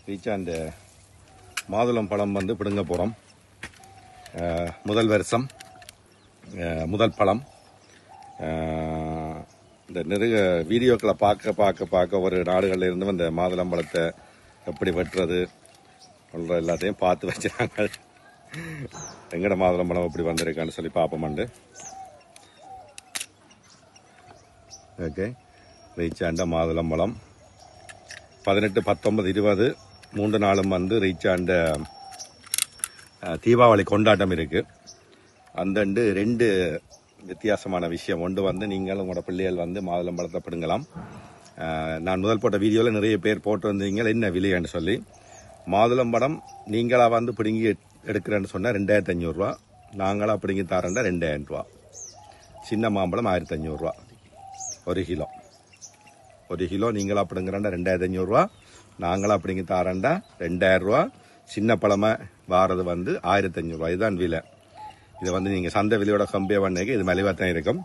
ரீச்சாக அந்த மாதுளம் பழம் வந்து பிடுங்க போகிறோம். முதல் வருஷம் முதல் பழம். இந்த நிறைய வீடியோக்களை பார்க்க ஒரு நாடுகளில் இருந்து அந்த மாதுளம் பழத்தை எப்படி வெட்டுறது எல்லாத்தையும் பார்த்து வச்சுருக்காங்க. எங்கட மாதுளம் பழம் எப்படி வந்திருக்கான்னு சொல்லி பார்ப்போம்ண்டு. ஓகே, ரீச்சாண்ட மாதுளம் பழம் 18, 19, 20 3 நாளும் வந்து ரீச்சாண்ட தீபாவளி கொண்டாட்டம் இருக்குது. அந்த 2 வித்தியாசமான விஷயம். ஒன்று வந்து நீங்கள் உங்களோட பிள்ளைகள் வந்து மாதுளம் பழத்தை பிடுங்கலாம். நான் முதல் போட்ட வீடியோவில் நிறைய பேர் போட்டு வந்தீங்க என்ன விலைன்னு சொல்லி. மாதுளம் பழம் நீங்களாக வந்து பிடுங்கி எடுக்கிறேன்னு சொன்னால் 2500 ரூபா, நாங்களாக பிடுங்கி தரேன்டா 2000 ரூபா. சின்ன மாம்பழம் 1500 ரூபா ஒரு கிலோ. ஒரு கிலோ நீங்களாக பிடுங்குறேன்டா 2500 ரூபா, நாங்களாக பிடுங்கி தரேன்டா 2000 ரூபா. சின்ன பழமை வாரது வந்து 1500 ரூபா. இதுதான் விலை. இதை வந்து நீங்கள் சந்தை விலையோட கம்பேர் பண்ணிக்க இது மலிவாக தான் இருக்கும்.